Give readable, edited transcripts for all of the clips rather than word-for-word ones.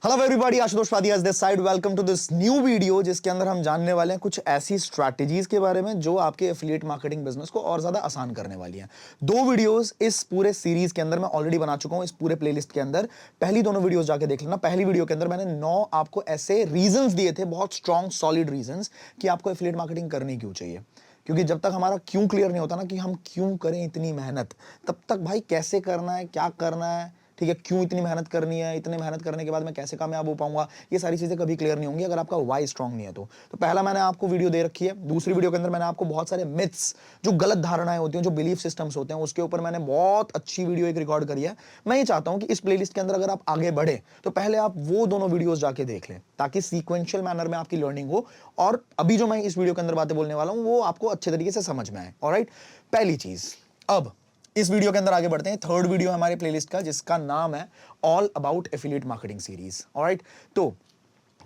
Hello everybody, Ashutosh Padia this side. Welcome to this new video जिसके अंदर हम जानने वाले हैं कुछ ऐसी स्ट्रैटेजीज के बारे में जो आपके एफिलिएट मार्केटिंग बिजनेस को और ज्यादा आसान करने वाली हैं। दो वीडियोस इस पूरे सीरीज के अंदर मैं ऑलरेडी बना चुका हूं, इस पूरे प्लेलिस्ट के अंदर। पहली दोनों वीडियोस जाके देख लेना। पहली वीडियो के अंदर मैंने 9 आपको ऐसे रीजंस दिए थे, बहुत स्ट्रॉन्ग सॉलिड रीजंस, कि आपको एफिलिएट मार्केटिंग करनी क्यों चाहिए। क्योंकि जब तक हमारा क्यों क्लियर नहीं होता ना कि हम क्यों करें इतनी मेहनत, तब तक भाई कैसे करना है, क्या करना है, ठीक है, क्यों इतनी मेहनत करनी है, इतने मेहनत करने के बाद मैं कैसे कामयाब हो पाऊंगा, ये सारी चीजें कभी क्लियर नहीं होंगी अगर आपका वाई स्ट्रांग नहीं है। तो पहला मैंने आपको वीडियो दे रखी है। दूसरी वीडियो के अंदर मैंने आपको बहुत सारे मिथ्स, जो गलत धारणाएं होती हैं, जो बिलीफ सिस्टम्स होते हैं, उसके ऊपर मैंने बहुत अच्छी वीडियो एक रिकॉर्ड करी है। मैं ये चाहता हूं कि इस प्लेलिस्ट के अंदर अगर आप आगे बढ़े तो पहले आप वो दोनों वीडियोस जाके देख लें, ताकि सीक्वेंशियल मैनर में आपकी लर्निंग हो और अभी जो मैं इस वीडियो के अंदर बातें बोलने वाला हूं वो आपको अच्छे तरीके से समझ में आए। ऑलराइट, पहली चीज, अब इस वीडियो के अंदर आगे बढ़ते हैं। थर्ड वीडियो है हमारे प्लेलिस्ट का जिसका नाम है all about affiliate marketing series. Alright, तो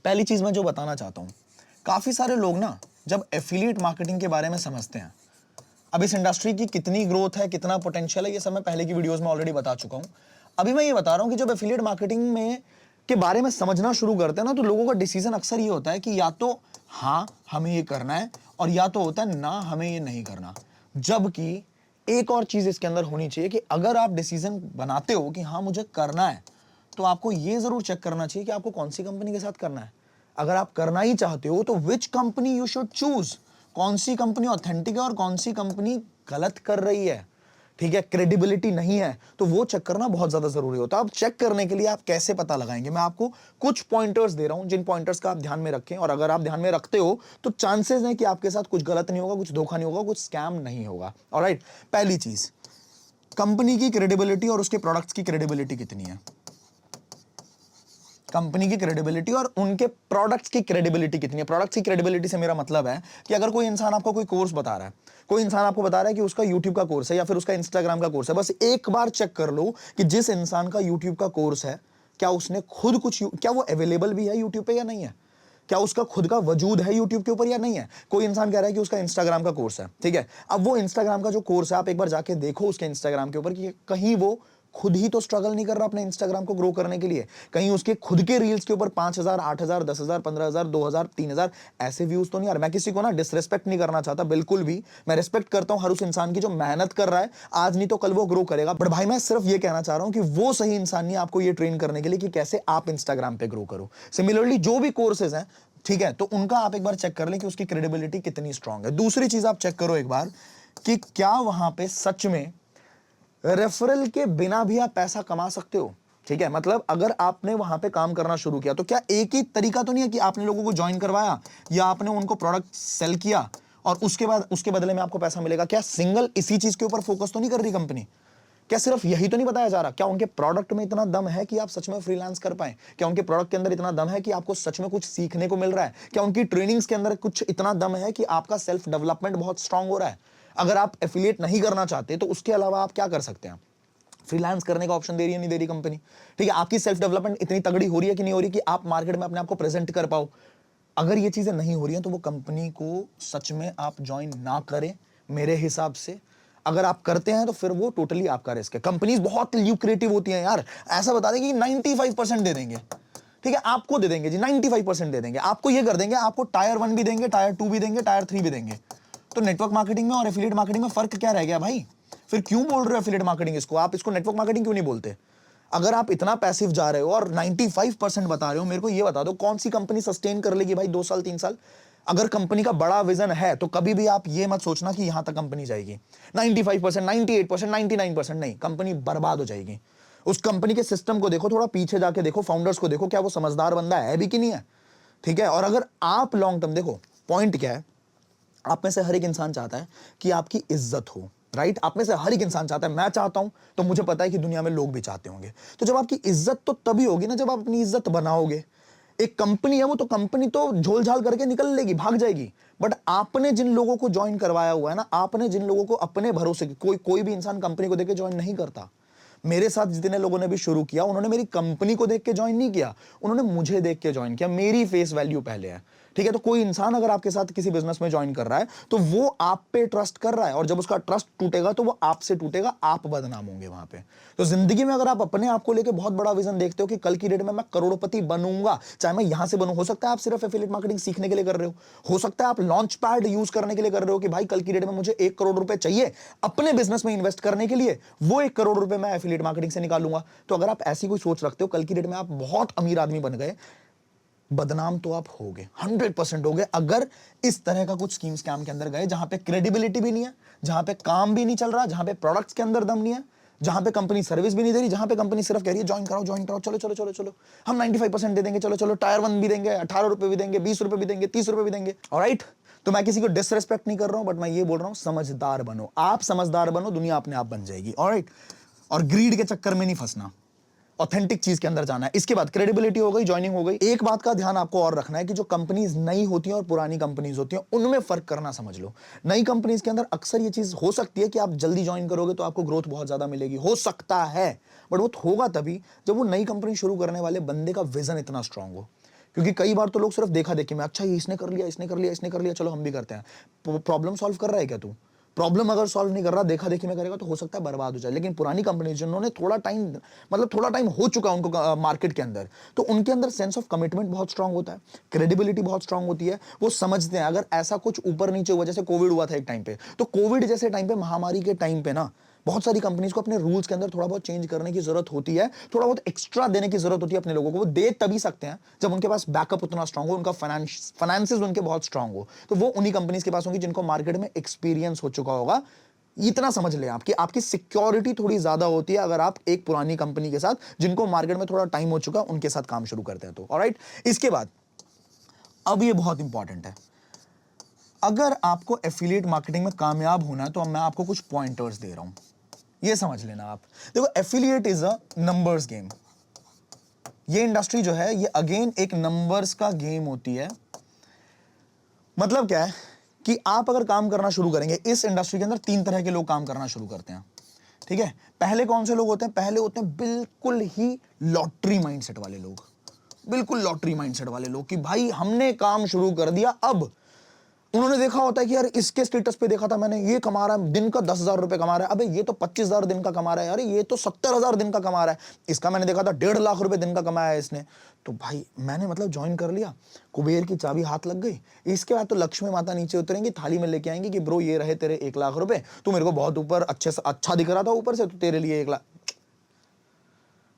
पहली चीज मैं जो बताना चाहता हूं, काफी सारे लोग ना जब एफिलिएट मार्केटिंग के बारे में समझते हैं, अब इस इंडस्ट्री की कितनी ग्रोथ है, कितना पोटेंशियल है, ये सब मैं पहले की वीडियोस में ऑलरेडी बता चुका हूं। अभी मैं ये बता रहा हूं कि जब एफिलिएट मार्केटिंग में के बारे में समझना शुरू करते हैं ना, तो लोगों का डिसीजन अक्सर ये होता है कि या तो हाँ हमें ये करना है, और या तो होता है ना हमें ये नहीं करना। जबकि एक और चीज इसके अंदर होनी चाहिए कि अगर आप डिसीजन बनाते हो कि हाँ मुझे करना है, तो आपको ये जरूर चेक करना चाहिए कि आपको कौन सी कंपनी के साथ करना है। अगर आप करना ही चाहते हो तो which company you should choose, कौन सी कंपनी ऑथेंटिक है और कौन सी कंपनी गलत कर रही है, ठीक है, क्रेडिबिलिटी नहीं है, तो वो चेक करना बहुत ज्यादा जरूरी होता है। अब चेक करने के लिए आप कैसे पता लगाएंगे, मैं आपको कुछ पॉइंटर्स दे रहा हूं, जिन पॉइंटर्स का आप ध्यान में रखें, और अगर आप ध्यान में रखते हो तो चांसेस हैं कि आपके साथ कुछ गलत नहीं होगा, कुछ धोखा नहीं होगा, कुछ स्कैम नहीं होगा। ऑलराइट, पहली चीज, कंपनी की क्रेडिबिलिटी और उसके प्रोडक्ट्स की क्रेडिबिलिटी कितनी है। कंपनी की क्रेडिबिलिटी और उनके प्रोडक्ट्स की क्रेडिबिलिटी कितनी है। प्रोडक्ट्स की क्रेडिबिलिटी से मेरा मतलब है कि अगर कोई इंसान आपको कोई कोर्स बता रहा है, कोई इंसान आपको बता रहा है कि उसका यूट्यूब का कोर्स है या फिर उसका इंस्टाग्राम का कोर्स है, बस एक बार चेक कर लो कि जिस इंसान का यूट्यूब का कोर्स है, क्या उसने खुद कुछ, क्या वो अवेलेबल भी है यूट्यूब पे या नहीं है, क्या उसका खुद का वजूद है यूट्यूब के ऊपर या नहीं है। कोई इंसान कह रहा है कि उसका इंस्टाग्राम का कोर्स है, ठीक है, अब वो इंस्टाग्राम का जो कोर्स है आप एक बार जाके देखो उसके इंस्टाग्राम के ऊपर कि कहीं वो खुद ही तो स्ट्रगल नहीं कर रहा अपने इंस्टाग्राम को ग्रो करने के लिए। कहीं उसके खुद के रील्स के ऊपर 5,000, 8,000, 10,000, 15,000, 2,000, 3,000 ऐसे व्यूज तो नहीं आ रहे। मैं किसी को ना डिसरेस्पेक्ट नहीं करना चाहता, बिल्कुल भी। मैं रिस्पेक्ट करता हूं हर उस इंसान की जो मेहनत कर रहा है, आज नहीं तो कल वो ग्रो करेगा। बट भाई मैं सिर्फ ये कहना चाह रहा हूं कि वो सही इंसान नहीं आपको ये ट्रेन करने के लिए कि कैसे आप इंस्टाग्राम पे ग्रो करो। सिमिलरली जो भी कोर्सेज हैं, ठीक है, तो उनका आप एक बार चेक कर लें कि उसकी क्रेडिबिलिटी कितनी स्ट्रांग है। दूसरी चीज आप चेक करो एक बार कि क्या वहां पे सच में रेफरल के बिना भी आप पैसा कमा सकते हो। ठीक है, मतलब अगर आपने वहां पे काम करना शुरू किया तो क्या एक ही तरीका तो नहीं है कि आपने लोगों को ज्वाइन करवाया या आपने उनको प्रोडक्ट सेल किया और उसके बाद उसके बदले में आपको पैसा मिलेगा। क्या सिंगल इसी चीज के ऊपर फोकस तो नहीं कर रही कंपनी? क्या सिर्फ यही तो नहीं बताया जा रहा? क्या उनके प्रोडक्ट में इतना दम है कि आप सच में फ्रीलांस कर पाए? क्या उनके प्रोडक्ट के अंदर इतना दम है कि आपको सच में कुछ सीखने को मिल रहा है? क्या उनकी ट्रेनिंग्स के अंदर कुछ इतना दम है कि आपका सेल्फ डेवलपमेंट बहुत स्ट्रांग हो रहा है? अगर आप एफिलिएट नहीं करना चाहते तो उसके अलावा आप क्या कर सकते हैं? फ्रीलांस करने का ऑप्शन दे रही है, नहीं दे रही कंपनी, ठीक है। आपकी सेल्फ डेवलपमेंट इतनी तगड़ी हो रही है कि नहीं हो रही कि आप मार्केट में अपने आप को प्रेजेंट कर पाओ? अगर ये चीजें नहीं हो रही हैं तो वो कंपनी को सच में आप ज्वाइन ना करें मेरे हिसाब से। अगर आप करते हैं तो फिर वो टोटली आपका रिस्क है। कंपनीज बहुत ल्यूक्रेटिव होती हैं यार, ऐसा बता देंगे कि 95% दे देंगे, ठीक है, आपको दे देंगे जी 95% दे देंगे, आपको ये कर देंगे, आपको टायर 1 भी देंगे, टायर 2 भी देंगे, टायर 3 भी देंगे। तो नेटवर्क मार्केटिंग में और एफिलिएट मार्केटिंग में फर्क क्या रह गया भाई? फिर क्यों बोल रहे हो एफिलिएट मार्केटिंग इसको, आप इसको नेटवर्क मार्केटिंग क्यों नहीं बोलते? अगर आप इतना पैसिव जा रहे हो और 95% बता रहे हो, मेरे को ये बता दो कौन सी कंपनी सस्टेन कर लेगी भाई 2 साल 3 साल? अगर कंपनी का बड़ा विजन है तो कभी भी आप ये मत सोचना कि यहां तक कंपनी जाएगी। 95%, 98%, 99% नहीं, कंपनी बर्बाद हो जाएगी। उस कंपनी के सिस्टम को देखो, थोड़ा पीछे जाके देखो, फाउंडर्स को देखो, क्या वो समझदार बंदा है भी कि नहीं है, ठीक है। और अगर आप लॉन्ग टर्म देखो, पॉइंट क्या है, आप में से हर एक इंसान चाहता है कि आपकी इज्जत हो, राइट? आप में से हर एक इंसान चाहता है, मैं चाहता हूं, तो मुझे पता है कि दुनिया में लोग भी चाहते होंगे। तो जब आपकी इज्जत तो तभी होगी ना जब आप अपनी इज्जत बनाओगे। एक कंपनी है, वो तो कंपनी तो झोल झाल करके निकल लेगी, भाग जाएगी, बट आपने जिन लोगों को ज्वाइन करवाया हुआ है ना, आपने जिन लोगों को अपने भरोसे, कोई भी इंसान कंपनी को देख के ज्वाइन नहीं करता। मेरे साथ जितने लोगों ने भी शुरू किया, उन्होंने मेरी कंपनी को देख के ज्वाइन नहीं किया, उन्होंने मुझे देख के ज्वाइन किया। मेरी फेस वैल्यू पहले है, ठीक है, तो कोई इंसान अगर आपके साथ किसी बिजनेस में ज्वाइन कर रहा है तो वो आप पे ट्रस्ट कर रहा है, और जब उसका ट्रस्ट टूटेगा तो वो आपसे टूटेगा, आप बदनाम होंगे वहां पे। तो जिंदगी में अगर आप अपने आप को लेके बहुत बड़ा विजन देखते हो कि कल की डेट में मैं करोड़पति बनूंगा, चाहे मैं यहां से बनूं, हो सकता है आप सिर्फ एफिलिएट मार्केटिंग सीखने के लिए कर रहे हो सकता है आप लॉन्च पैड यूज करने के लिए कर रहे हो कि भाई कल की डेट में मुझे 1 करोड़ रुपए चाहिए अपने बिजनेस में इन्वेस्ट करने के लिए, वो 1 करोड़ रुपए मैं एफिलिएट मार्केटिंग से निकालूंगा। तो अगर आप ऐसी कोई सोच रखते हो, कल की डेट में आप बहुत अमीर आदमी बन गए, बदनाम तो आप होगे, 100% होगे, अगर इस तरह का कुछ स्कीम स्कैम के अंदर गए जहां पे क्रेडिबिलिटी भी नहीं है, जहां पे काम भी नहीं चल रहा, जहां पे प्रोडक्ट्स के अंदर दम नहीं है, जहां पे कंपनी सर्विस भी नहीं दे रही, जहां पे कंपनी सिर्फ कह रही है ज्वाइन कराओ, चलो चलो चलो चलो, हम 95% दे देंगे, चलो चलो टायर 1 भी देंगे, 18 रुपए भी देंगे, 20 रुपए भी देंगे, 30 रुपए भी देंगे। ऑलराइट, तो मैं किसी को डिसरेस्पेक्ट नहीं कर रहा हूं, बट मैं ये बोल रहा हूं समझदार बनो, आप समझदार बनो, दुनिया अपने आप बन जाएगी। ऑलराइट, और ग्रीड के चक्कर में नहीं फंसना, ऑथेंटिक चीज के अंदर जाना है। इसके बाद क्रेडिबिलिटी हो गई, ज्वाइनिंग हो गई। एक बात का ध्यान आपको और रखना है कि जो कंपनीज नई होती हैं और पुरानी कंपनीज होती हैं उनमें फर्क करना समझ लो। नई कंपनीज के अंदर अक्सर ये चीज हो सकती है कि आप जल्दी ज्वाइन करोगे तो आपको ग्रोथ बहुत ज्यादा मिलेगी, हो सकता है, बट वो होगा तभी जब वो नई कंपनी शुरू करने वाले बंदे का विजन इतना स्ट्रांग हो। क्योंकि कई बार तो लोग सिर्फ देखा देखी में, अच्छा ये इसने कर लिया, इसने कर लिया, इसने कर लिया, चलो हम भी करते हैं। प्रॉब्लम सॉल्व कर रहा है क्या तू? प्रॉब्लम अगर सॉल्व नहीं कर रहा, देखा देखी में करेगा तो हो सकता है बर्बाद हो जाए। लेकिन पुरानी कंपनी जिन्होंने थोड़ा टाइम, मतलब थोड़ा टाइम हो चुका उनको मार्केट के अंदर, तो उनके अंदर सेंस ऑफ कमिटमेंट बहुत स्ट्रांग होता है, क्रेडिबिलिटी बहुत स्ट्रांग होती है। वो समझते हैं अगर ऐसा कुछ ऊपर नीचे हुआ, जैसे कोविड हुआ था एक टाइम पे, तो कोविड जैसे टाइम पे, महामारी के टाइम पे ना, बहुत सारी कंपनीज को अपने रूल्स के अंदर थोड़ा बहुत चेंज करने की जरूरत होती है, थोड़ा बहुत एक्स्ट्रा देने की जरूरत होती है अपने लोगों को। वो दे तभी सकते हैं जब उनके पास बैकअप उतना स्ट्रांग हो, उनका फाइनेंसेस उनके बहुत स्ट्रांग हो। तो वो उन्हीं कंपनीज के पास होंगी जिनको मार्केट में एक्सपीरियंस हो चुका होगा। इतना समझ लें आप कि आपकी सिक्योरिटी थोड़ी ज्यादा होती है अगर आप एक पुरानी कंपनी के साथ, जिनको मार्केट में थोड़ा टाइम हो चुका, उनके साथ काम शुरू करते हैं तो। ऑलराइट, इसके बाद अब ये बहुत इंपॉर्टेंट है, अगर आपको एफिलिएट मार्केटिंग में कामयाब होना है तो मैं आपको कुछ पॉइंटर्स दे रहा हूं, ये समझ लेना आप। देखो, affiliate is a numbers game. ये इंडस्ट्री जो है ये अगेन एक नंबर्स का गेम होती है। मतलब क्या है कि आप अगर काम करना शुरू करेंगे इस इंडस्ट्री के अंदर, 3 तरह के लोग काम करना शुरू करते हैं, ठीक है। पहले कौन से लोग होते हैं? पहले होते हैं बिल्कुल ही लॉटरी माइंडसेट वाले लोग, बिल्कुल लॉटरी माइंडसेट वाले लोग कि भाई हमने काम शुरू कर दिया। अब उन्होंने देखा होता है कि यार इसके स्टेटस पे देखा था मैंने, ये कमा रहा है दिन का 10,000 रुपए कमा रहा है, अबे ये तो 25,000 दिन का कमा रहा है, अरे ये तो 70,000 दिन का कमा रहा है, इसका मैंने देखा था 1.5 लाख रुपए दिन का कमाया है इसने। तो भाई मैंने मतलब ज्वाइन कर लिया, कुबेर की चाबी हाथ लग गई। इसके बाद तो लक्ष्मी माता नीचे उतरेंगी, थाली में लेके आएंगी कि ब्रो ये रहे तेरे 1 लाख रुपए, तू मेरे को बहुत ऊपर अच्छे से अच्छा दिख रहा था ऊपर से, तो तेरे लिए 1 लाख।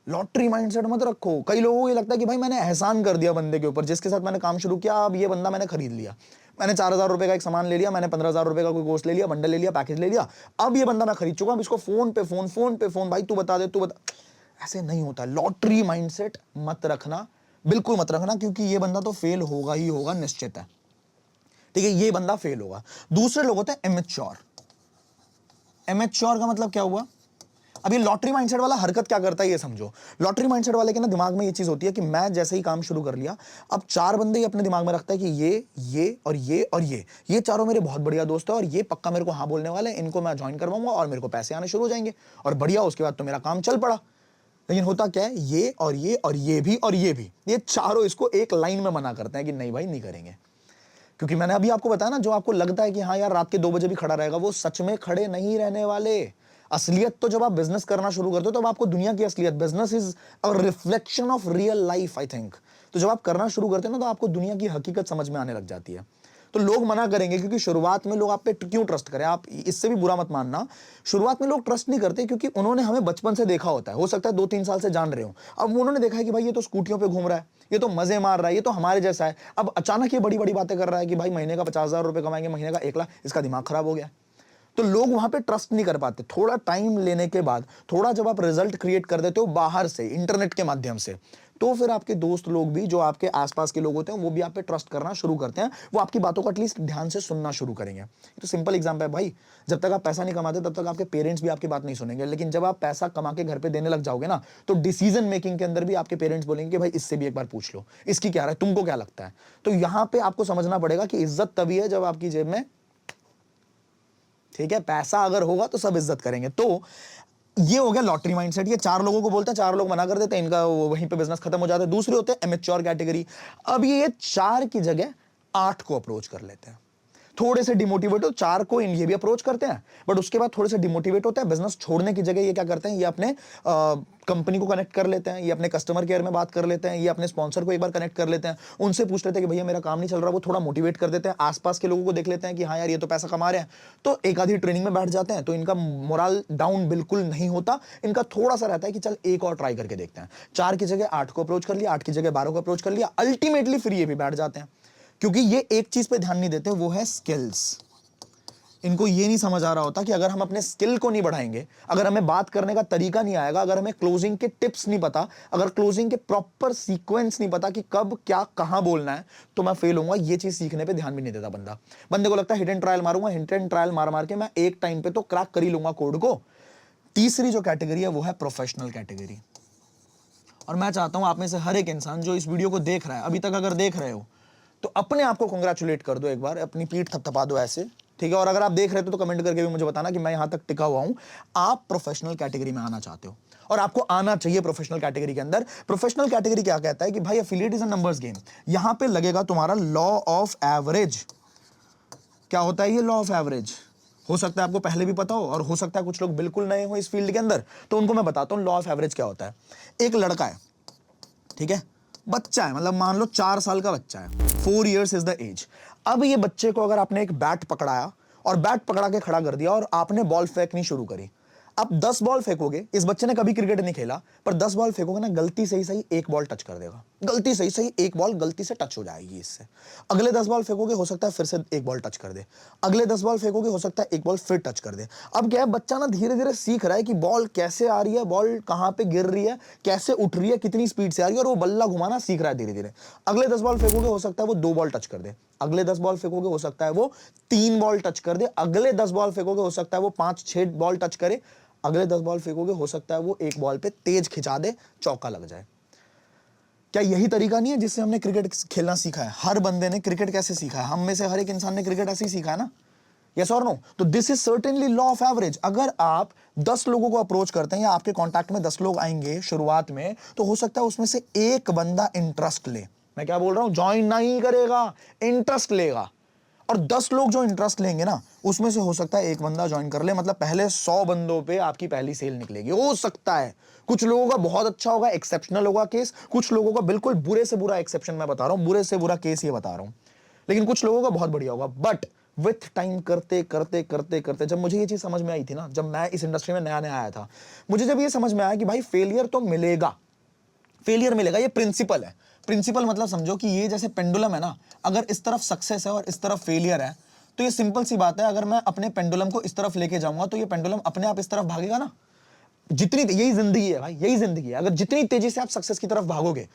लॉटरी माइंडसेट मत रखो। कई लोगों को ये लगता है कि भाई मैंने एहसान कर दिया बंदे के ऊपर जिसके साथ मैंने काम शुरू किया, अब ये बंदा मैंने खरीद लिया, मैंने 4,000 रुपए का एक सामान ले लिया, मैंने 15,000 रुपए का कोई कोर्स ले लिया, बंडल ले लिया, पैकेज ले लिया, अब ये बंदा मैं खरीद चुका हूं, इसको फोन पे फोन, फोन पे फोन, भाई तू बता दे, तू बता। ऐसे नहीं होता। लॉटरी माइंडसेट मत रखना, बिल्कुल मत रखना, क्योंकि ये बंदा तो फेल होगा ही होगा, निश्चित है, ठीक है, ये बंदा फेल होगा। दूसरे लोग होते हैं इमेच्योर। इमेच्योर का मतलब क्या हुआ? अब ये लॉटरी माइंडसेट वाला हरकत क्या करता है ये समझो। लॉटरी माइंडसेट वाले के ना दिमाग में ये चीज होती है कि मैं जैसे ही काम शुरू कर लिया, अब 4 बंदे ही अपने दिमाग में रखता है कि ये और ये और ये चारों मेरे बहुत बढ़िया दोस्त है और ये पक्का मेरे को हाँ बोलने वाले हैं, इनको मैं ज्वाइन करवाऊंगा और मेरे को पैसे आने शुरू हो जाएंगे और बढ़िया, उसके बाद तो मेरा काम चल पड़ा। लेकिन होता क्या है, ये और ये और ये भी और ये चारों इसको एक लाइन में मना करते हैं कि नहीं भाई नहीं करेंगे। क्योंकि मैंने अभी आपको बताया ना, जो आपको लगता है कि हाँ यार रात के 2 बजे भी खड़ा रहेगा, वो सच में खड़े नहीं रहने वाले। असलियत तो जब आप बिजनेस करना शुरू करते हो तब आपको दुनिया की असलियत, business is a reflection of real life, I think. तो जब आप करना शुरू करते हो ना तो आपको दुनिया की हकीकत समझ में आने लग जाती है। तो लोग मना करेंगे क्योंकि शुरुआत में लोग आप पे क्यों ट्रस्ट करें, आप इससे भी बुरा मत मानना। शुरुआत में लोग ट्रस्ट नहीं करते क्योंकि उन्होंने हमें बचपन से देखा होता है, हो सकता है 2-3 साल से जान रहे हो। अब उन्होंने देखा है कि भाई ये तो स्कूटियों पे घूम रहा है, ये तो मजे मार रहा है, ये तो हमारे जैसा है। अब अचानक ये बड़ी बड़ी बातें कर रहा है कि भाई महीने का 50,000 रुपए कमाएंगे, महीने का 1 लाख, इसका दिमाग खराब हो गया। तो लोग वहां पे ट्रस्ट नहीं कर पाते। थोड़ा टाइम लेने के बाद, थोड़ा जब आप रिजल्ट क्रिएट कर देते हो बाहर से, इंटरनेट के माध्यम से, तो फिर आपके दोस्त लोग भी, जो आपके आसपास के लोग होते हैं, वो भी आप पे ट्रस्ट करना शुरू करते हैं। वो आपकी बातों को एटलीस्ट ध्यान से सुनना शुरू करेंगे। तो सिंपल एग्जांपल है भाई, जब तक आप पैसा नहीं कमाते तब तक आपके पेरेंट्स भी आपकी बात नहीं सुनेंगे, लेकिन जब आप पैसा कमा के घर पे देने लग जाओगे ना, तो डिसीजन मेकिंग के अंदर भी आपके पेरेंट्स बोलेंगे कि भाई इससे भी एक बार पूछ लो, इसकी क्या राय, तुमको क्या लगता है। तो यहां पे आपको समझना पड़ेगा कि इज्जत तभी है जब आपकी जेब में, ठीक है, पैसा अगर होगा तो सब इज्जत करेंगे। तो ये हो गया लॉटरी माइंडसेट। ये 4 लोगों को बोलते हैं, 4 लोग मना कर देते हैं, इनका वहीं पे बिजनेस खत्म हो जाता है। दूसरे होते हैं इमेच्योर कैटेगरी। अब ये 4 की जगह 8 को अप्रोच कर लेते हैं। थोड़े से डिमोटिवेट हो, 4 को ये भी अप्रोच करते हैं, बट उसके बाद थोड़े से डिमोटिवेट होते हैं, बिजनेस छोड़ने की जगह ये क्या करते हैं, ये अपने कंपनी को कनेक्ट कर लेते हैं, ये अपने कस्टमर केयर में बात कर लेते हैं, ये अपने स्पॉन्सर को एक बार कनेक्ट कर लेते हैं, उनसे पूछ लेते हैं कि भैया मेरा काम नहीं चल रहा, वो थोड़ा मोटिवेट कर देते हैं, आसपास के लोगों को देख लेते हैं कि हाँ यार ये तो पैसा कमा रहे हैं, तो एक आधी ट्रेनिंग में बैठ जाते हैं, तो इनका मोरल डाउन बिल्कुल नहीं होता, इनका थोड़ा सा रहता है कि चल एक और ट्राई करके देखते हैं। 4 की जगह 8 को अप्रोच कर लिया, 8 की जगह 12 को अप्रोच कर लिया, अल्टीमेटली फिर ये भी बैठ जाते हैं, क्योंकि ये एक चीज पे ध्यान नहीं देते, वो है स्किल्स। इनको ये नहीं समझ आ रहा होता कि अगर हम अपने स्किल को नहीं बढ़ाएंगे, अगर हमें बात करने का तरीका नहीं आएगा, अगर हमें क्लोजिंग के टिप्स नहीं पता, अगर क्लोजिंग के प्रॉपर सीक्वेंस नहीं पता कि कब क्या कहां बोलना है, तो मैं फेल होऊंगा। ये चीज सीखने पे ध्यान भी नहीं देता बंदे को लगता है हिट एंड ट्रायल मारूंगा, हिट एंड ट्रायल मार मार के मैं एक टाइम पे तो क्रैक कर ही लूंगा कोड को। तीसरी जो कैटेगरी है वो है प्रोफेशनल कैटेगरी। और मैं चाहता हूं आप में से हर एक इंसान जो इस वीडियो को देख रहा है, अभी तक अगर देख रहे हो तो अपने आप को कांग्रेचुलेट कर दो, एक बार अपनी पीठ थपथपा दो ऐसे, ठीक है। और अगर आप देख रहे हो तो कमेंट करके भी मुझे बताना कि मैं यहां तक टिका हुआ हूं, आप प्रोफेशनल कैटेगरी में आना चाहते हो और आपको आना चाहिए प्रोफेशनल कैटेगरी के अंदर। प्रोफेशनल कैटेगरी क्या कहता है कि भाई affiliate is a numbers game. यहां पे लगेगा तुम्हारा लॉ ऑफ एवरेज। क्या होता है ये लॉ ऑफ एवरेज? हो सकता है आपको पहले भी पता हो और हो सकता है कुछ लोग बिल्कुल नए हो इस फील्ड के अंदर, तो उनको मैं बताता हूं लॉ ऑफ एवरेज क्या होता है। एक लड़का है, ठीक है, बच्चा है, मतलब मान लो 4 साल का बच्चा है, 4 years इज द एज। अब ये बच्चे को अगर आपने एक बैट पकड़ाया और बैट पकड़ा के खड़ा कर दिया और आपने बॉल फेंकनी शुरू करी, आप 10 बॉल फेंकोगे, इस बच्चे ने कभी क्रिकेट नहीं खेला, पर 10 बॉल फेंकोगे ना, गलती से ही सही एक बॉल टच कर देगा, गलती से ही सही एक बॉल गलती से टच हो जाएगी इससे। अगले 10 बॉल फेंकोगे, हो सकता है फिर से एक बॉल टच कर दे, अगले 10 बॉल फेंकोगे, हो सकता है एक बॉल फिर टच कर दे। अब क्या है, बच्चा ना धीरे धीरे सीख रहा है कि बॉल कैसे आ रही है, बॉल कहां पे गिर रही है, कैसे उठ रही है, कितनी स्पीड से आ रही है, और वो बल्ला घुमाना सीख रहा है धीरे धीरे। अगले 10 बॉल फेंकोगे, हो सकता है वो 2 बॉल टच कर दे, अगले 10 बॉल फेंकोगे, हो सकता है वो 3 बॉल टच कर दे, अगले 10 बॉल फेंकोगे, हो सकता है वो 5-6 बॉल टच करे, अगले 10 बॉल फेंकोगे, हो सकता है वो एक बॉल पे तेज खिंचा दे, चौका लग जाए। क्या यही तरीका नहीं है जिससे हमने क्रिकेट खेलना सीखा है? हर बंदे ने क्रिकेट कैसे सीखा है? हम में से हर एक इंसान ने क्रिकेट ऐसे ही सीखा है ना? यस और नो? तो this is certainly law of average. अगर आप 10 लोगों को अप्रोच करते हैं या आपके कांटेक्ट में 10 लोग आएंगे शुरुआत में, तो हो सकता है उसमें से एक बंदा इंटरेस्ट ले। मैं क्या बोल रहा हूं? ज्वाइन नहीं करेगा, इंटरेस्ट लेगा। और 10 लोग जो इंटरेस्ट लेंगे ना, उसमें से हो सकता है एक बंदा ज्वाइन कर ले, मतलब पहले 100 बंदों पे आपकी पहली सेल निकलेगी। हो सकता है कुछ लोगों का बहुत अच्छा होगा, एक्सेप्शनल होगा केस, कुछ लोगों का बिल्कुल बुरे से बुरा एक्सेप्शन, मैं बता रहा हूं, बुरे से बुरा केस ये बता रहा हूं, लेकिन कुछ लोगों का बहुत बढ़िया होगा। बट विथ टाइम करते करते करते करते जब मुझे ये चीज समझ में आई थी ना, जब मैं इस इंडस्ट्री में नया नया आया था, मुझे जब ये समझ में आया कि भाई फेलियर तो मिलेगा, फेलियर मिलेगा, ये प्रिंसिपल है। प्रिंसिपल मतलब समझो कि ये जैसे पेंडुलम है ना, अगर इस तरफ सक्सेस है और इस तरफ फेलियर है, तो ये सिंपल सी बात है, अगर मैं अपने पेंडुलम को इस तरफ लेके जाऊंगा तो ये पेंडुलम अपने आप इस तरफ भागेगा ना। जितनी, यही जिंदगी है भाई, यही जिंदगी है। अगर जितनी तेजी से आप सक्सेस की तरफ भागोगे,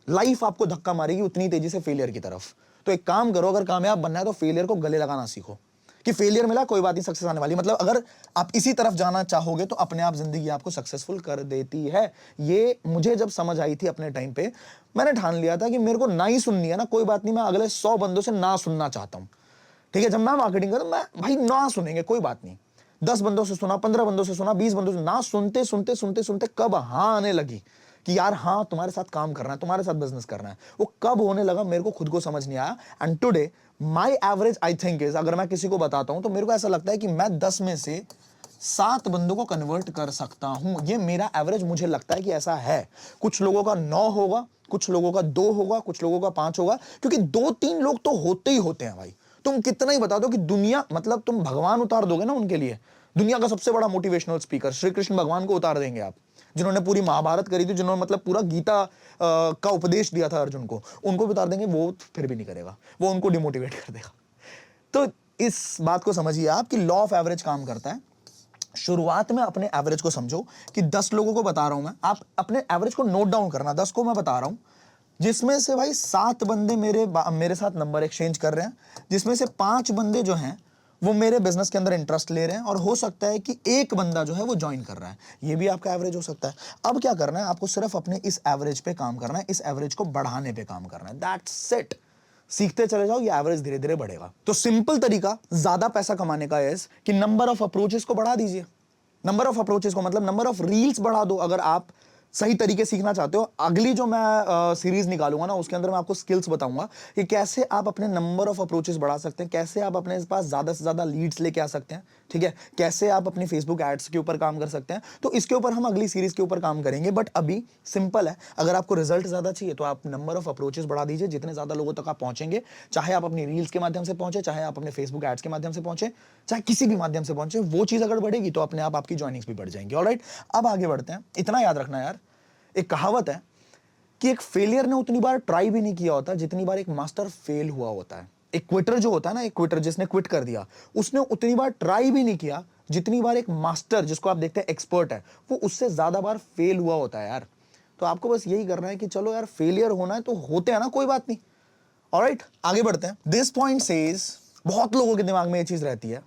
लाइफ आपको धक्का मारेगी उतनी तेजी से फेलियर की तरफ। तो एक काम करो, अगर कामयाब बनना है तो फेलियर को गले लगाना सीखो कि फेलियर मिला कोई बात नहीं, सक्सेस आने वाली। मतलब अगर आप इसी तरफ जाना चाहोगे तो अपने आप जिंदगी आपको सक्सेसफुल कर देती है। ये मुझे जब समझ आई थी अपने टाइम पे, मैंने ठान लिया था कि मेरे को ना ही सुननी है ना, कोई बात नहीं, मैं अगले 100 बंदों से ना सुनना चाहता हूं। ठीक है, जब मैं मार्केटिंग करूं, मैं भाई ना सुनेंगे कोई बात नहीं, 10 बंदों से सुना, 15 बंदों से सुना, 20 बंदों से ना, सुनते सुनते सुनते सुनते कब हाँ आने लगी कि यार हाँ तुम्हारे साथ काम करना है, तुम्हारे साथ बिजनेस करना है, वो कब होने लगा मेरे को खुद को समझ नहीं आया। And today my average I think is, अगर मैं किसी को बताता हूं तो मेरे को ऐसा लगता है कि मैं 10 में से 7 बंदों को कन्वर्ट कर सकता हूं। ये मेरा एवरेज मुझे लगता है कि ऐसा है। कुछ लोगों का 9 होगा, कुछ लोगों का 2 होगा, कुछ लोगों का 5 होगा, क्योंकि 2-3 लोग तो होते ही होते हैं भाई। तुम कितना ही बता दो कि दुनिया, मतलब तुम भगवान उतार दोगे ना उनके लिए, दुनिया का सबसे बड़ा मोटिवेशनल स्पीकर श्री कृष्ण भगवान को उतार देंगे आप, जिन्होंने पूरी महाभारत करी थी, जिन्होंने मतलब पूरा गीता का उपदेश दिया था अर्जुन को, उनको भी उतार देंगे, वो फिर भी नहीं करेगा, वो उनको डिमोटिवेट कर देगा। तो इस बात को समझिए आप कि लॉ ऑफ एवरेज काम करता है। शुरुआत में अपने एवरेज को समझो कि 10 लोगों को बता रहा हूं मैं, आप अपने एवरेज को नोट डाउन करना, 10 को मैं बता रहा हूं, जिसमें से भाई 7 बंदे मेरे साथ नंबर एक्सचेंज कर रहे हैं, जिसमें से 5 बंदे जो हैं वो मेरे बिजनेस के अंदर इंटरेस्ट ले रहे हैं, और हो सकता है कि एक बंदा जो है वो ज्वाइन कर रहा है, ये भी आपका एवरेज हो सकता है। अब क्या करना है, आपको सिर्फ अपने इस एवरेज पे काम करना है, इस एवरेज को बढ़ाने पे काम करना है, दैट्स इट। सीखते चले जाओ, ये एवरेज धीरे धीरे बढ़ेगा। तो सिंपल तरीका ज्यादा पैसा कमाने का है कि नंबर ऑफ अप्रोचेस को बढ़ा दीजिए। नंबर ऑफ अप्रोचेस को मतलब नंबर ऑफ रील्स बढ़ा दो। अगर आप सही तरीके सीखना चाहते हो, अगली जो मैं सीरीज निकालूंगा ना उसके अंदर मैं आपको स्किल्स बताऊंगा कि कैसे आप अपने नंबर ऑफ अप्रोचेस बढ़ा सकते हैं, कैसे आप अपने पास ज्यादा से ज्यादा लीड्स लेके आ सकते हैं, ठीक है, कैसे आप अपनी फेसबुक एड्स के ऊपर काम कर सकते हैं। तो इसके ऊपर हम अगली सीरीज के ऊपर काम करेंगे, बट अभी सिंपल है, अगर आपको रिजल्ट ज्यादा चाहिए तो आप नंबर ऑफ अप्रोचेस बढ़ा दीजिए, जितने ज्यादा लोगों तक आप पहुंचेंगे, चाहे आप अपनी रील्स के माध्यम से पहुंचे, चाहे आप अपने फेसबुक एड्स के माध्यम से पहुंचे, चाहे किसी भी माध्यम से पहुंचे, वो चीज अगर बढ़ेगी तो अपने आप आपकी ज्वाइनिंग्स भी बढ़ जाएंगी। ऑलराइट, अब आगे बढ़ते हैं। इतना याद रखना यार, एक कहावत है कि एक फेलियर ने उतनी बार ट्राई भी नहीं किया होता जितनी बार एक मास्टर फेल हुआ होता है। एक क्विटर जो होता है ना, एक क्विटर जिसने क्विट कर दिया, उसने उतनी बार ट्राई भी नहीं किया जितनी बार एक मास्टर, जिसको आप देखते हैं एक्सपर्ट है, वो उससे ज्यादा बार फेल हुआ होता है यार। तो आपको बस यही करना है कि चलो यार, फेलियर होना है तो होते हैं ना, कोई बात नहीं। ऑलराइट, आगे बढ़ते हैं। दिस पॉइंट सेज, बहुत लोगों के दिमाग में ये चीज रहती है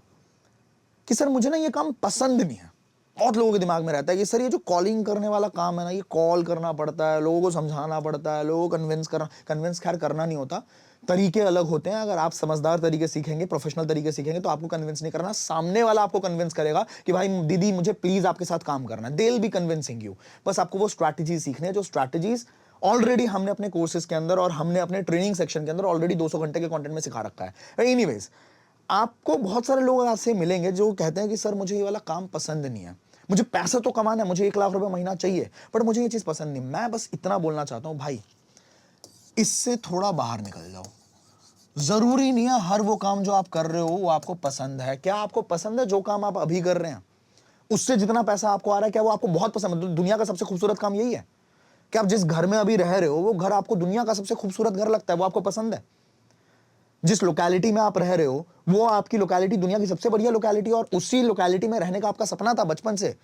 कि सर मुझे ना ये काम पसंद नहीं है। बहुत लोगों के दिमाग में रहता है कि सर ये जो कॉलिंग करने वाला काम है ना, ये कॉल करना पड़ता है, लोगों को समझाना पड़ता है, लोगों को कन्विंस खैर करना नहीं होता, तरीके अलग होते हैं। अगर आप समझदार तरीके सीखेंगे, प्रोफेशनल तरीके सीखेंगे, तो आपको कन्विंस नहीं करना, सामने वाला आपको कन्विंस करेगा कि भाई दीदी मुझे प्लीज आपके साथ काम करना है। They will be convincing you. बस आपको वो स्ट्रैटेजी सीखनी है, जो स्ट्रैटेजीज ऑलरेडी हमने अपने कोर्सेज के अंदर और हमने अपने ट्रेनिंग सेक्शन के अंदर ऑलरेडी 200 घंटे के कंटेंट में सिखा रखा है। एनीवेज, आपको बहुत सारे लोग ऐसे मिलेंगे जो कहते हैं कि सर मुझे ये वाला काम पसंद नहीं है, मुझे पैसा तो कमाना है, मुझे 1 लाख रुपए महीना चाहिए, बट मुझे ये चीज पसंद नहीं। मैं बस इतना बोलना चाहता हूं भाई, इससे थोड़ा बाहर निकल जाओ। जरूरी नहीं है हर वो काम जो आप कर रहे हो वो आपको पसंद है। क्या आपको पसंद है जो काम आप अभी कर रहे हैं, उससे जितना पैसा आपको आ रहा है, क्या वो आपको बहुत पसंद है? दुनिया का सबसे खूबसूरत काम यही है कि आप जिस घर में अभी रह रहे हो, वो घर आपको दुनिया का सबसे खूबसूरत घर लगता है, वो आपको पसंद है? जिस लोकेलिटी में आप रह रहे हो, वो आपकी लोकेलिटी दुनिया की सबसे बढ़िया लोकेलिटी, और उसी लोकेलिटी में रहने का आपका सपना था बचपन से,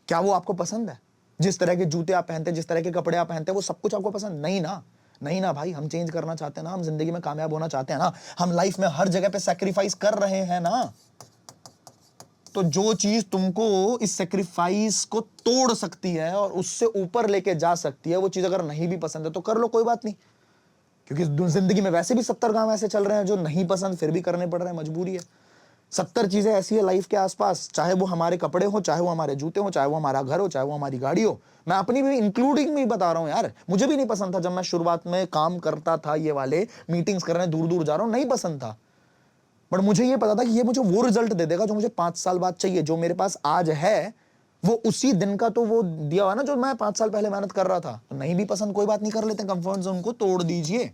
क्या वो आपको पसंद है? जिस तरह के जूते आप पहनते हैं, जिस तरह के कपड़े आप पहनते हैं, वो सब कुछ आपको पसंद नहीं ना? नहीं ना भाई, हम चेंज करना चाहते हैं ना, हम जिंदगी में कामयाब होना चाहते हैं ना, हम लाइफ में हर जगह पे सैक्रिफाइस कर रहे हैं ना। तो जो चीज तुमको इस सैक्रिफाइस को तोड़ सकती है और उससे ऊपर लेके जा सकती है, वो चीज अगर नहीं भी पसंद है तो कर लो, कोई बात नहीं। क्योंकि जिंदगी में वैसे भी 70 काम ऐसे चल रहे हैं जो नहीं पसंद, फिर भी करने पड़ रहे हैं, मजबूरी है। 70 चीजें ऐसी है लाइफ के आसपास, चाहे वो हमारे कपड़े हो, चाहे वो हमारे जूते हो, चाहे वो हमारा घर हो, चाहे वो हमारी गाड़ी हो। मैं अपनी भी इंक्लूडिंग में बता रहा हूं यार, मुझे भी नहीं पसंद था जब मैं शुरुआत में काम करता था, ये वाले मीटिंग्स करने दूर दूर जा रहा हूं, नहीं पसंद था। बट मुझे ये पता था कि ये मुझे वो रिजल्ट दे देगा जो मुझे 5 साल बाद चाहिए। जो मेरे पास आज है वो उसी दिन का तो वो दिया हुआ ना, जो मैं 5 साल पहले मेहनत कर रहा था। तो नहीं भी पसंद, कोई बात नहीं, कर लेते हैं, कंफर्ट जोन को तोड़ दीजिए।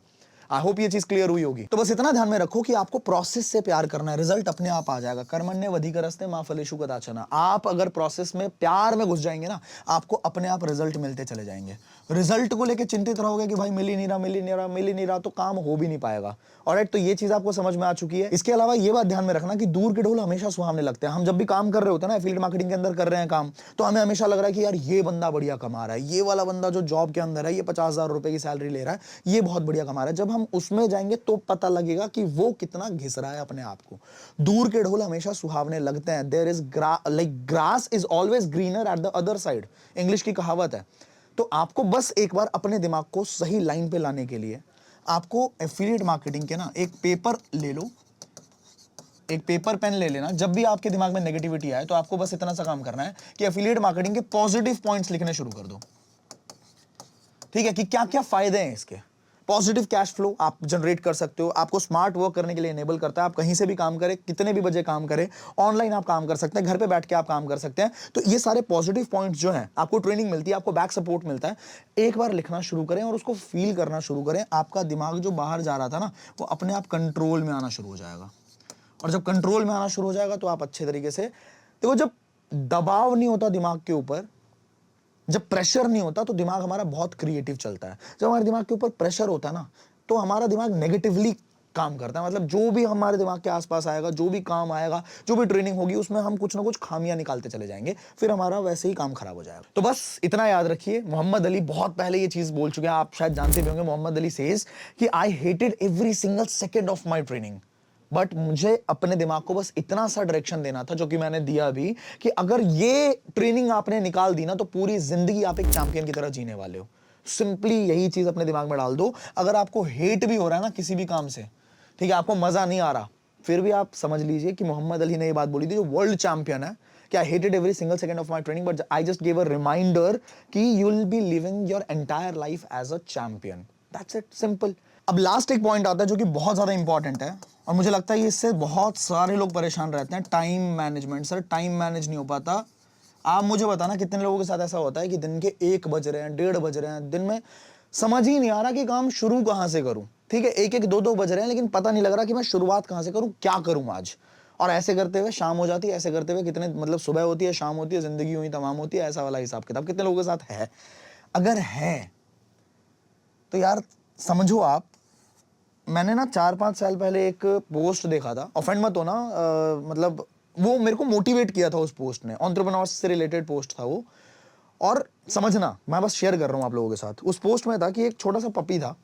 आई होप ये चीज क्लियर हुई होगी। तो बस इतना ध्यान में रखो कि आपको प्रोसेस से प्यार करना है, रिजल्ट अपने आप आ जाएगा। कर्मण्येवाधिकारस्ते मा फलेषु कदाचन। आप अगर प्रोसेस में प्यार में घुस जाएंगे ना, आपको अपने आप रिजल्ट मिलते चले जाएंगे। रिजल्ट को लेकर चिंतित रहोगे कि भाई मिल ही नहीं रहा, मिल ही नहीं रहा, मिल ही नहीं रहा, तो काम हो भी नहीं पाएगा। ऑलराइट, तो ये चीज आपको समझ में आ चुकी है। इसके अलावा ये बात ध्यान में रखना कि दूर के ढोल हमेशा सुहावने लगते हैं। हम जब भी काम कर रहे होते हैं ना, एफिलिएट मार्केटिंग के अंदर कर रहे हैं काम, तो हमें हमेशा लग रहा है कि यार ये बंदा बढ़िया कमा रहा है, ये वाला बंदा जो जॉब के अंदर है, ये 50,000 रुपए की सैलरी ले रहा है, ये बहुत बढ़िया कमा रहा है। जब हम उसमें जाएंगे तो पता लगेगा कि वो कितना घिस रहा है अपने आप को। दूर के ढोल हमेशा सुहावने लगते हैं। There is grass is always greener at the other side, English की कहावत है। तो आपको बस एक बार अपने दिमाग को सही लाइन पे लाने के लिए आपको एफिलिएट मार्केटिंग के ना एक पेपर ले लो, एक पेपर पेन ले लेना। जब भी आपके दिमाग में नेगेटिविटी आए तो आपको बस इतना सा काम करना है कि एफिलिएट मार्केटिंग के पॉजिटिव पॉइंट्स लिखने शुरू कर दो। ठीक है, कि क्या क्या फायदे हैं इसके। पॉजिटिव कैश फ्लो आप जनरेट कर सकते हो, आपको स्मार्ट वर्क करने के लिए इनेबल करता है। आप कहीं से भी काम करें, कितने भी बजे काम करें, ऑनलाइन आप काम कर सकते हैं, घर पे बैठ के आप काम कर सकते हैं। तो ये सारे पॉजिटिव पॉइंट्स जो हैं, आपको ट्रेनिंग मिलती है, आपको बैक सपोर्ट मिलता है। एक बार लिखना शुरू करें और उसको फील करना शुरू करें। आपका दिमाग जो बाहर जा रहा था ना, वो अपने आप कंट्रोल में आना शुरू हो जाएगा। और जब कंट्रोल में आना शुरू हो जाएगा तो आप अच्छे तरीके से देखो, जब दबाव नहीं होता दिमाग के ऊपर, जब प्रेशर नहीं होता, तो दिमाग हमारा बहुत क्रिएटिव चलता है। जब हमारे दिमाग के ऊपर प्रेशर होता है ना, तो हमारा दिमाग नेगेटिवली काम करता है। मतलब जो भी हमारे दिमाग के आसपास आएगा, जो भी काम आएगा, जो भी ट्रेनिंग होगी, उसमें हम कुछ ना कुछ खामियां निकालते चले जाएंगे, फिर हमारा वैसे ही काम खराब हो जाएगा। तो बस इतना याद रखिए, मोहम्मद अली बहुत पहले ये चीज बोल चुके हैं, आप शायद जानते भी होंगे। मोहम्मद अली सेज कि I hated every single second of my training, but मुझे अपने दिमाग को बस इतना सा डायरेक्शन देना था, जो कि मैंने दिया भी, कि अगर ये ट्रेनिंग आपने निकाल दी ना, तो पूरी जिंदगी आप एक चैंपियन की तरह जीने वाले हो। सिंपली यही चीज अपने दिमाग में डाल दो। अगर आपको हेट भी हो रहा है ना किसी भी काम से, ठीक है, आपको मजा नहीं आ रहा, फिर भी आप समझ लीजिए कि मोहम्मद अली ने ये बात बोली थी, जो वर्ल्ड चैंपियन है, कि I hated every single second of my training, but I just give a reminder कि you will be living your entire life as a champion. That's it, simple. अब लास्ट एक पॉइंट आता है जो कि बहुत ज्यादा इंपॉर्टेंट है, और मुझे लगता है इससे बहुत सारे लोग परेशान रहते हैं, time management. Sir time manage नहीं हो पाता। आप मुझे बताना कितने लोगों के साथ ऐसा होता है कि दिन के 1 बज रहे हैं, 1:30 बज रहे हैं, दिन में समझ ही नहीं आ रहा कि काम शुरू कहां से करूं। ठीक है, 1-1, 2-2 बज रहे हैं, लेकिन पता नहीं लग रहा कि मैं शुरुआत कहां से करूं, क्या करूं आज। और ऐसे करते हुए शाम हो जाती है, ऐसे करते हुए कितने मतलब सुबह होती है, शाम होती है, जिंदगी यूं ही तमाम होती है। ऐसा वाला हिसाब किताब कितने लोगों के साथ है? अगर है तो यार समझो आप, मैंने ना 4-5 साल पहले एक पोस्ट देखा था, ऑफेंड मत होना, मतलब वो मेरे को मोटिवेट किया था उस पोस्ट ने, एंटरप्रेन्योर्स से रिलेटेड पोस्ट था वो। और समझना, मैं बस शेयर कर रहा हूं आप लोगों के साथ। उस पोस्ट में था कि एक छोटा सा पपी था,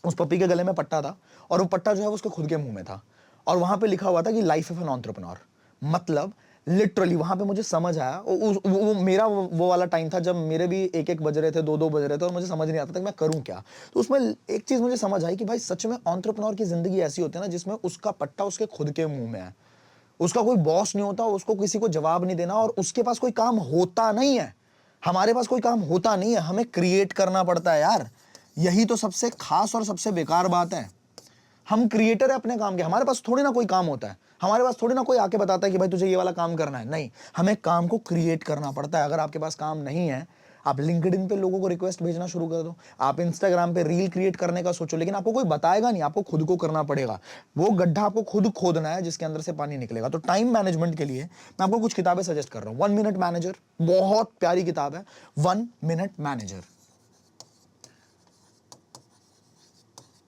उस पपी के गले में पट्टा था, और वो पट्टा जो है उसके खुद के मुंह में था, और वहां पे लिखा हुआ था कि लाइफ ऑफ एन एंटरप्रेन्योर। मतलब लिटरली वहां पे मुझे समझ आया। वो मेरा वो वाला टाइम था जब मेरे भी 1-1 बज रहे थे, 2-2 बज रहे थे, और मुझे समझ नहीं आता था कि मैं करूं क्या। तो उसमें एक चीज मुझे समझ आई कि भाई सच में एंटरप्रेन्योर की जिंदगी ऐसी होती है ना, जिसमें उसका पट्टा उसके खुद के मुंह में है, उसका कोई बॉस नहीं होता, उसको किसी को जवाब नहीं देना, और उसके पास कोई काम होता नहीं है। हमारे पास कोई काम होता नहीं है, हमें क्रिएट करना पड़ता है यार। यही तो सबसे खास और सबसे बेकार बात है। हम क्रिएटर है अपने काम के, हमारे पास थोड़ी ना कोई काम होता है, हमारे पास थोड़ी ना कोई आके बताता है कि भाई तुझे ये वाला काम करना है। नहीं, हमें काम को क्रिएट करना पड़ता है। अगर आपके पास काम नहीं है, आप लिंक्डइन पे लोगों को रिक्वेस्ट भेजना शुरू कर दो, आप इंस्टाग्राम पे रील क्रिएट करने का सोचो, लेकिन आपको कोई बताएगा नहीं, आपको खुद को करना पड़ेगा। वो गड्ढा आपको खुद खोदना है जिसके अंदर से पानी निकलेगा। तो टाइम मैनेजमेंट के लिए मैं आपको कुछ किताबें सजेस्ट कर रहा हूं। 1 मिनट मैनेजर, बहुत प्यारी किताब है, 1 मिनट मैनेजर।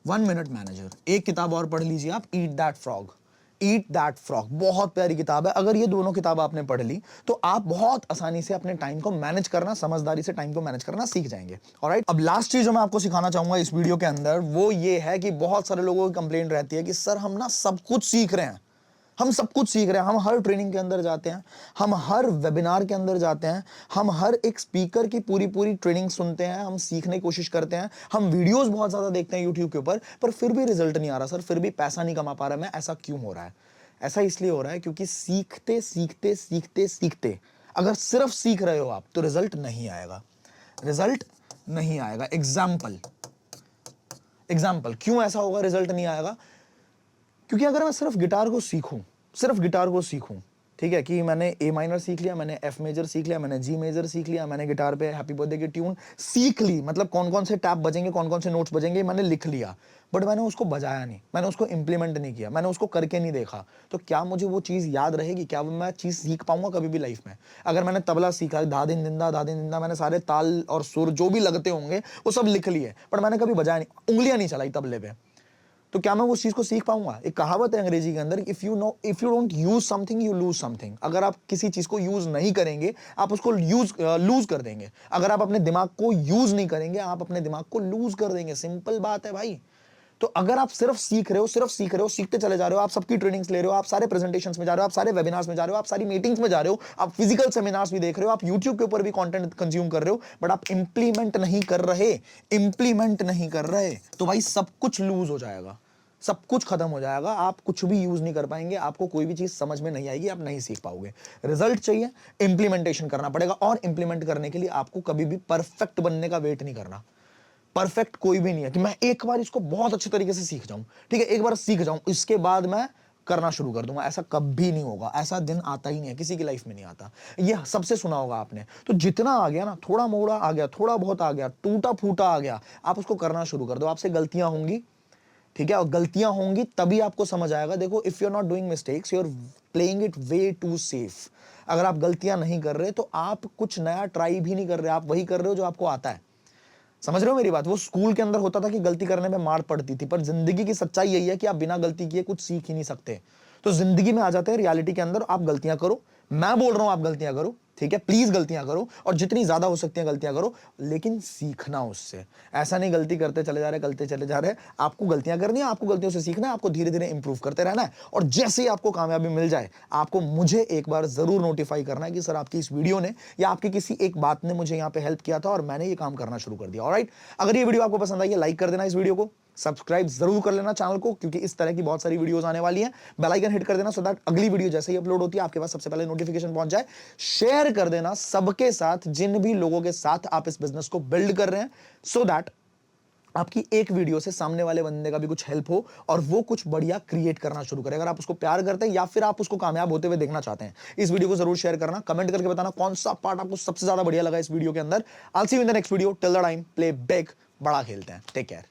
1 minute manager. एक किताब और पढ़ लीजिए आप, eat that frog. Eat that frog बहुत प्यारी किताब है। अगर ये दोनों किताब आपने पढ़ ली तो आप बहुत आसानी से अपने टाइम को मैनेज करना, समझदारी से टाइम को मैनेज करना सीख जाएंगे। ऑलराइट, अब लास्ट चीज जो मैं आपको सिखाना चाहूंगा इस वीडियो के अंदर, वो ये है कि बहुत सारे लोगों की कंप्लेंट रहती है कि सर हम ना सब कुछ सीख रहे हैं, हम सब कुछ सीख रहे हैं, हम हर ट्रेनिंग के अंदर जाते हैं, हम हर वेबिनार के अंदर जाते हैं, हम हर एक स्पीकर की पूरी पूरी ट्रेनिंग सुनते हैं, हम सीखने की कोशिश करते हैं, हम वीडियोस बहुत ज्यादा देखते हैं यूट्यूब के ऊपर, पर फिर भी रिजल्ट नहीं आ रहा सर, फिर भी पैसा नहीं कमा पा रहा मैं, ऐसा क्यों हो रहा है? ऐसा इसलिए हो रहा है क्योंकि सीखते सीखते सीखते सीखते अगर सिर्फ सीख रहे हो आप तो रिजल्ट नहीं आएगा, रिजल्ट नहीं आएगा। एग्जाम्पल क्यों ऐसा होगा रिजल्ट नहीं आएगा? क्योंकि अगर मैं सिर्फ गिटार को सीखूं, सिर्फ गिटार को सीखूं, ठीक है, कि मैंने ए माइनर सीख लिया, मैंने एफ मेजर सीख लिया, मैंने जी मेजर सीख लिया, मैंने गिटार पे हैप्पी बर्थडे की ट्यून सीख ली, मतलब कौन कौन से टैप बजेंगे, कौन कौन से नोट्स बजेंगे, मैंने लिख लिया, बट मैंने उसको बजाया नहीं, मैंने उसको इंप्लीमेंट नहीं किया, मैंने उसको करके नहीं देखा, तो क्या मुझे वो चीज़ याद रहेगी? क्या मैं चीज़ सीख पाऊंगा कभी भी लाइफ में? अगर मैंने तबला सीखा, धा दिन दिंदा धा दिन दिंदा, मैंने सारे ताल और सुर जो भी लगते होंगे वो सब लिख लिए, बट मैंने कभी बजाया नहीं, उंगलियां नहीं चलाई तबले पे, तो क्या मैं उस चीज को सीख पाऊंगा? एक कहावत है अंग्रेजी के अंदर, if you don't use something you lose something. अगर आप किसी चीज को यूज नहीं करेंगे आप उसको लूज कर देंगे। अगर आप अपने दिमाग को यूज नहीं करेंगे आप अपने दिमाग को लूज कर देंगे। सिंपल बात है भाई। तो अगर आप सिर्फ सीख रहे हो, सिर्फ सीख रहे हो, सीखते चले जा रहे हो, आप सबकी ट्रेनिंग्स ले रहे हो, आप सारे प्रेजेंटेशंस में जा रहे हो, आप सारे वेबिनार्स में जा रहे हो, आप सारी मीटिंग्स में जा रहे हो, आप फिजिकल सेमिनार्स भी देख रहे हो, आप यूट्यूब के ऊपर भी कंटेंट कंज्यूम कर रहे हो, बट आप इंप्लीमेंट नहीं कर रहे, इंप्लीमेंट नहीं कर रहे, तो भाई सब कुछ लूज हो जाएगा, सब कुछ खत्म हो जाएगा, आप कुछ भी यूज नहीं कर पाएंगे, आपको कोई भी चीज समझ में नहीं आएगी, आप नहीं सीख पाओगे। रिजल्ट चाहिए, इंप्लीमेंटेशन करना पड़ेगा, और इंप्लीमेंट करने के लिए आपको कभी भी परफेक्ट बनने का वेट नहीं करना। परफेक्ट कोई भी नहीं है कि मैं एक बार इसको बहुत अच्छे तरीके से सीख जाऊं, ठीक है, एक बार सीख जाऊं इसके बाद मैं करना शुरू कर दूंगा, ऐसा कभी नहीं होगा। ऐसा दिन आता ही नहीं है, किसी की लाइफ में नहीं आता। ये सबसे सुना होगा आपने। तो जितना आ गया ना, थोड़ा मोड़ा आ गया, थोड़ा बहुत आ गया, टूटा फूटा आ गया, आप उसको करना शुरू कर दो। आपसे गलतियां होंगी, ठीक है, और गलतियां होंगी तभी आपको समझ आएगा। देखो, if you are not doing mistakes you are playing it way too safe. अगर आप गलतियां नहीं कर रहे तो आप कुछ नया ट्राई भी नहीं कर रहे, आप वही कर रहे हो जो आपको आता है। समझ रहे हो मेरी बात? वो स्कूल के अंदर होता था कि गलती करने में मार पड़ती थी, पर जिंदगी की सच्चाई यही है कि आप बिना गलती किए कुछ सीख ही नहीं सकते। तो जिंदगी में आ जाते हैं रियलिटी के अंदर, आप गलतियां करो, मैं बोल रहा हूं आप गलतियां करो, ठीक है, प्लीज गलतियां करो, और जितनी ज्यादा हो सकती है गलतियां करो, लेकिन सीखना उससे। ऐसा नहीं गलती करते चले जा रहे, करते चले जा रहे। आपको गलतियां करनी है, आपको गलतियों से सीखना है, आपको धीरे धीरे इंप्रूव करते रहना है, और जैसे ही आपको कामयाबी मिल जाए आपको मुझे एक बार जरूर नोटिफाई करना है कि सर आपकी इस वीडियो ने या आपकी किसी एक बात ने मुझे यहाँ पे हेल्प किया था और मैंने ये काम करना शुरू कर दिया। ऑलराइट, अगर ये वीडियो आपको पसंद आई है लाइक कर देना इस वीडियो को, सब्सक्राइब जरूर कर लेना चैनल को, क्योंकि इस तरह की बहुत सारी वीडियोस आने वाली हैं। बेल आइकन हिट कर देना सो दैट अगली वीडियो जैसे ही अपलोड होती है आपके पास सबसे पहले नोटिफिकेशन पहुंच जाए। शेयर कर देना सबके साथ, जिन भी लोगों के साथ आप इस बिजनेस को बिल्ड कर रहे हैं, सो दैट आपकी एक वीडियो से सामने वाले बंदे का भी कुछ हेल्प हो और वो कुछ बढ़िया क्रिएट करना शुरू करे। अगर आप उसको प्यार करते हैं या फिर आप उसको कामयाब होते हुए देखना चाहते हैं, इस वीडियो को जरूर शेयर करना, कमेंट करके बताना कौन सा पार्ट आपको सबसे ज्यादा बढ़िया लगा इस वीडियो के अंदर। I will see you in the next video. Till the time, play big, बड़ा खेलते हैं। Take care.